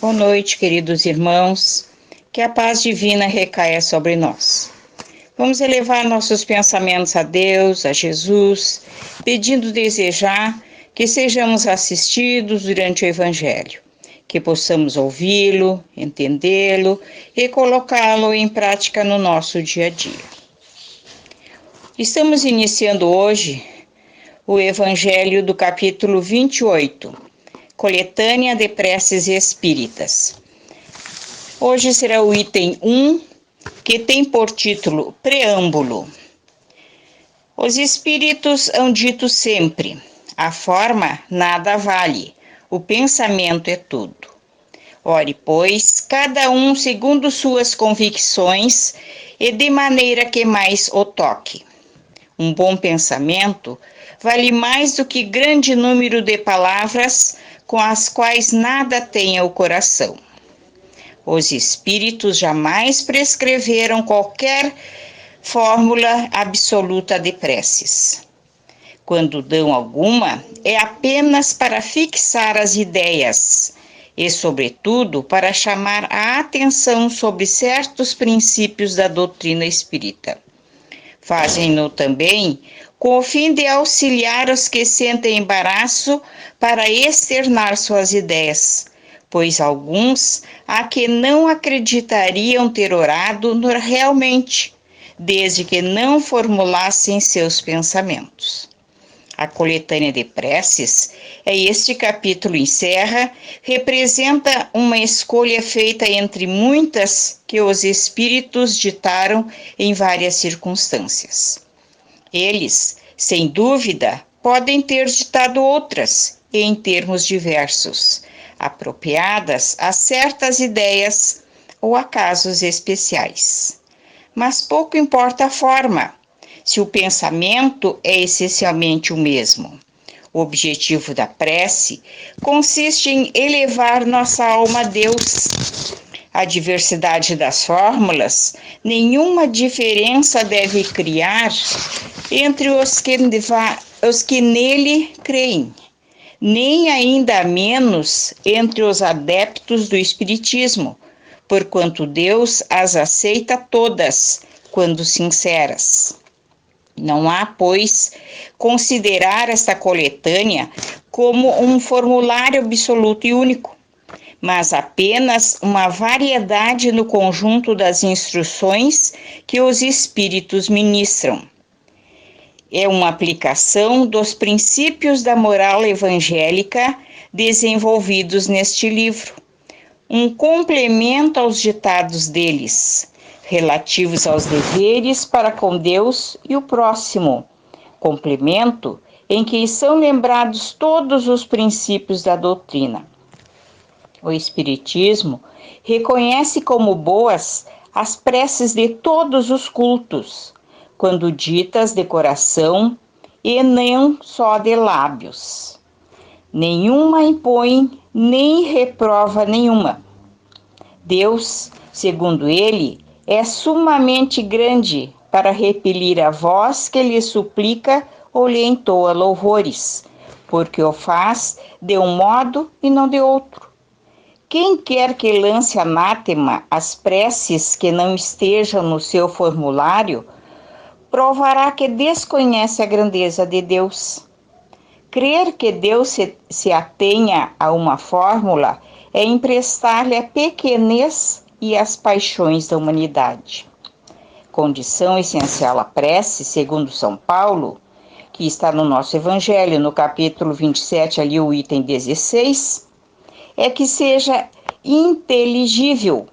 Boa noite, queridos irmãos. Que a paz divina recaia sobre nós. Vamos elevar nossos pensamentos a Deus, a Jesus, pedindo desejar que sejamos assistidos durante o Evangelho, que possamos ouvi-lo, entendê-lo e colocá-lo em prática no nosso dia a dia. Estamos iniciando hoje o Evangelho do capítulo 28, Coletânea de Preces Espíritas. Hoje será o item 1, que tem por título Preâmbulo. Os espíritos hão dito sempre: a forma nada vale, o pensamento é tudo. Ore, pois, cada um segundo suas convicções e de maneira que mais o toque. Um bom pensamento vale mais do que grande número de palavras com as quais nada tenha o coração. Os espíritos jamais prescreveram qualquer fórmula absoluta de preces. Quando dão alguma, é apenas para fixar as ideias e, sobretudo, para chamar a atenção sobre certos princípios da doutrina espírita. Fazem-no também com o fim de auxiliar os que sentem embaraço para externar suas ideias, pois alguns há que não acreditariam ter orado realmente, desde que não formulassem seus pensamentos. A coletânea de preces, este capítulo encerra, representa uma escolha feita entre muitas que os espíritos ditaram em várias circunstâncias. Eles, sem dúvida, podem ter ditado outras, em termos diversos, apropriadas a certas ideias ou a casos especiais. Mas pouco importa a forma, se o pensamento é essencialmente o mesmo. O objetivo da prece consiste em elevar nossa alma a Deus. A diversidade das fórmulas, nenhuma diferença deve criar entre os que nele creem, nem ainda menos entre os adeptos do Espiritismo, porquanto Deus as aceita todas, quando sinceras. Não há, pois, considerar esta coletânea como um formulário absoluto e único, mas apenas uma variedade no conjunto das instruções que os espíritos ministram. É uma aplicação dos princípios da moral evangélica desenvolvidos neste livro, um complemento aos ditados deles, relativos aos deveres para com Deus e o próximo, complemento em que são lembrados todos os princípios da doutrina. O Espiritismo reconhece como boas as preces de todos os cultos, quando ditas de coração e não só de lábios. Nenhuma impõe, nem reprova nenhuma. Deus, segundo ele, é sumamente grande para repelir a voz que lhe suplica ou lhe entoa louvores, porque o faz de um modo e não de outro. Quem quer que lance anátema às preces que não estejam no seu formulário, provará que desconhece a grandeza de Deus. Crer que Deus se atenha a uma fórmula é emprestar-lhe a pequenez e as paixões da humanidade. Condição essencial à prece, segundo São Paulo, que está no nosso Evangelho, no capítulo 27, ali o item 16, é que seja inteligível,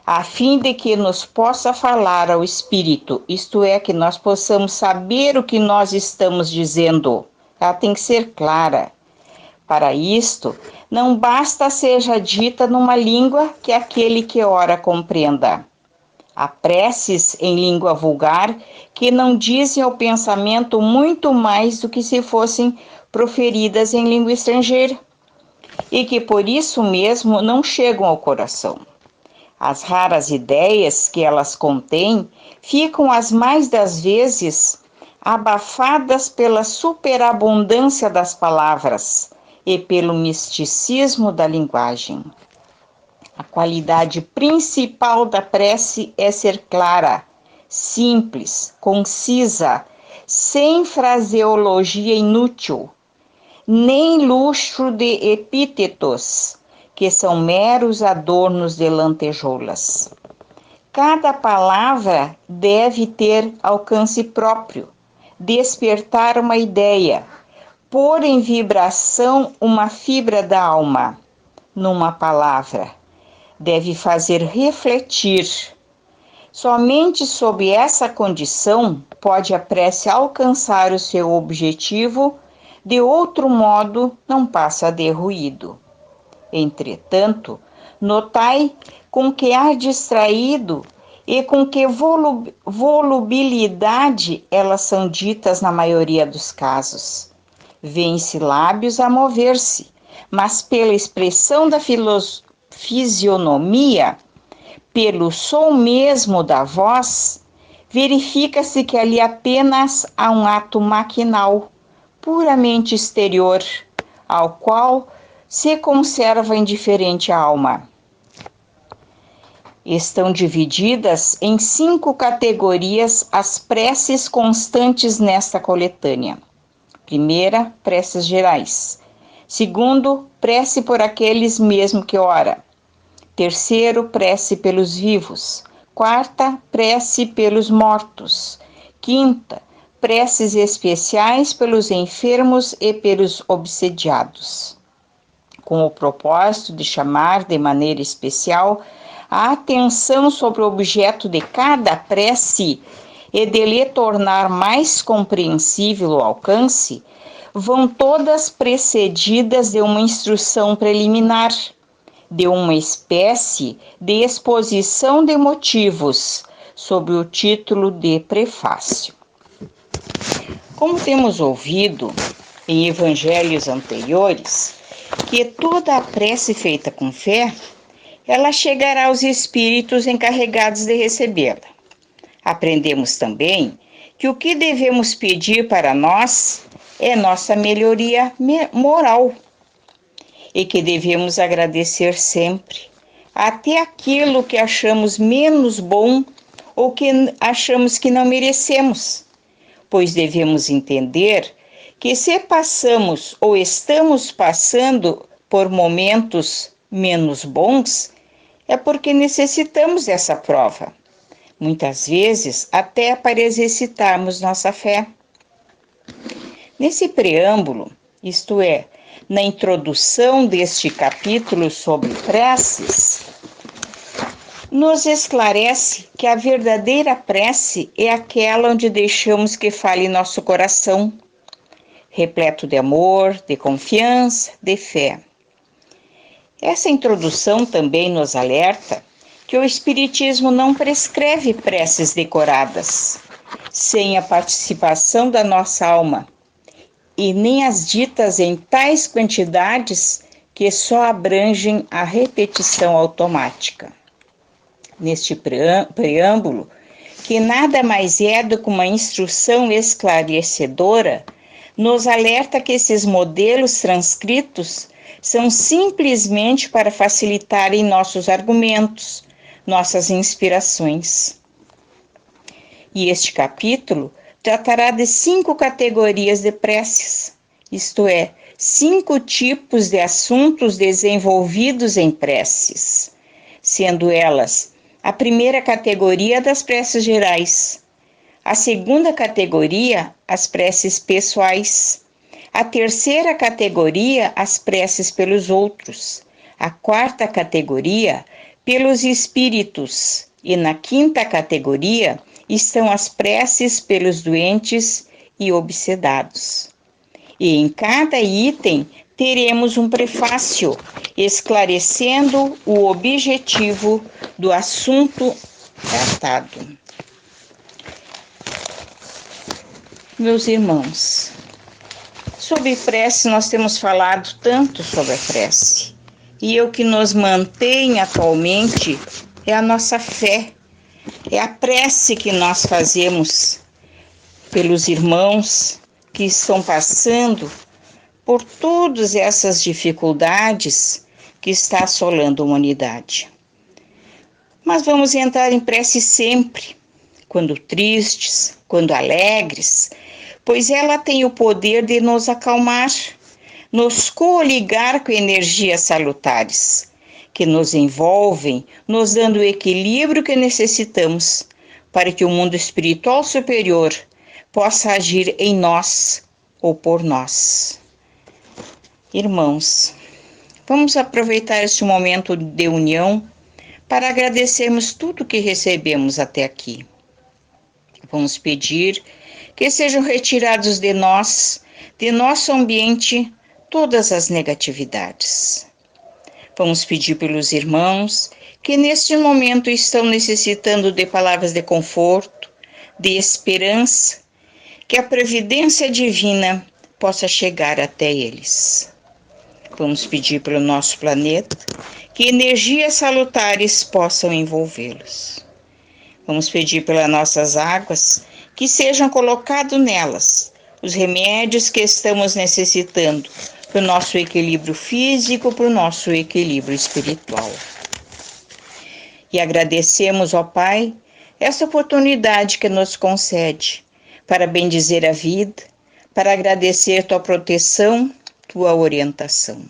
a fim de que nos possa falar ao Espírito, isto é, que nós possamos saber o que nós estamos dizendo. Ela tem que ser clara. Para isto, não basta seja dita numa língua que aquele que ora compreenda. Há preces em língua vulgar que não dizem ao pensamento muito mais do que se fossem proferidas em língua estrangeira, e que por isso mesmo não chegam ao coração. As raras ideias que elas contêm ficam as mais das vezes abafadas pela superabundância das palavras e pelo misticismo da linguagem. A qualidade principal da prece é ser clara, simples, concisa, sem fraseologia inútil, nem luxo de epítetos, que são meros adornos de lantejoulas. Cada palavra deve ter alcance próprio, despertar uma ideia, pôr em vibração uma fibra da alma. Numa palavra, deve fazer refletir. Somente sob essa condição pode a prece alcançar o seu objetivo, de outro modo não passa de ruído. Entretanto, notai com que ar distraído e com que volubilidade elas são ditas na maioria dos casos. Vêem-se lábios a mover-se, mas pela expressão da fisionomia, pelo som mesmo da voz, verifica-se que ali apenas há um ato maquinal, puramente exterior, ao qual se conserva indiferente a alma. Estão divididas em 5 categorias as preces constantes nesta coletânea. Primeira, preces gerais. Segundo, prece por aqueles mesmo que ora. Terceiro, prece pelos vivos. Quarta, prece pelos mortos. Quinta, preces especiais pelos enfermos e pelos obsediados, com o propósito de chamar de maneira especial a atenção sobre o objeto de cada prece e de lhe tornar mais compreensível o alcance, vão todas precedidas de uma instrução preliminar, de uma espécie de exposição de motivos, sob o título de prefácio. Como temos ouvido em evangelhos anteriores, que toda a prece feita com fé, ela chegará aos espíritos encarregados de recebê-la. Aprendemos também que o que devemos pedir para nós é nossa melhoria moral e que devemos agradecer sempre, até aquilo que achamos menos bom ou que achamos que não merecemos, pois devemos entender que se passamos ou estamos passando por momentos menos bons, é porque necessitamos dessa prova, muitas vezes até para exercitarmos nossa fé. Nesse preâmbulo, isto é, na introdução deste capítulo sobre preces, nos esclarece que a verdadeira prece é aquela onde deixamos que fale nosso coração, repleto de amor, de confiança, de fé. Essa introdução também nos alerta que o Espiritismo não prescreve preces decoradas, sem a participação da nossa alma, e nem as ditas em tais quantidades que só abrangem a repetição automática. Neste preâmbulo, que nada mais é do que uma instrução esclarecedora, nos alerta que esses modelos transcritos são simplesmente para facilitarem nossos argumentos, nossas inspirações. E este capítulo tratará de 5 categorias de preces, isto é, 5 tipos de assuntos desenvolvidos em preces, sendo elas a primeira categoria das preces gerais, a segunda categoria, as preces pessoais, a terceira categoria, as preces pelos outros, a quarta categoria, pelos espíritos, e na quinta categoria estão as preces pelos doentes e obsedados. E em cada item teremos um prefácio esclarecendo o objetivo do assunto tratado. Meus irmãos, sobre prece nós temos falado tanto sobre a prece, e o que nos mantém atualmente é a nossa fé, é a prece que nós fazemos pelos irmãos que estão passando por todas essas dificuldades que está assolando a humanidade. Mas vamos entrar em prece sempre, quando tristes, quando alegres, pois ela tem o poder de nos acalmar, nos coligar com energias salutares, que nos envolvem, nos dando o equilíbrio que necessitamos para que o mundo espiritual superior possa agir em nós ou por nós. Irmãos, vamos aproveitar este momento de união para agradecermos tudo que recebemos até aqui. Vamos pedir que sejam retirados de nós, de nosso ambiente, todas as negatividades. Vamos pedir pelos irmãos que neste momento estão necessitando de palavras de conforto, de esperança, que a providência divina possa chegar até eles. Vamos pedir pelo nosso planeta que energias salutares possam envolvê-los. Vamos pedir pelas nossas águas que sejam colocados nelas os remédios que estamos necessitando para o nosso equilíbrio físico, para o nosso equilíbrio espiritual. E agradecemos, ó Pai, essa oportunidade que nos concede para bendizer a vida, para agradecer tua proteção, tua orientação.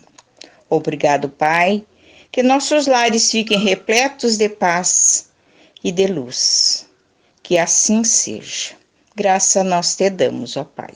Obrigado, Pai, que nossos lares fiquem repletos de paz e de luz. Que assim seja. Graça nós te damos, ó Pai.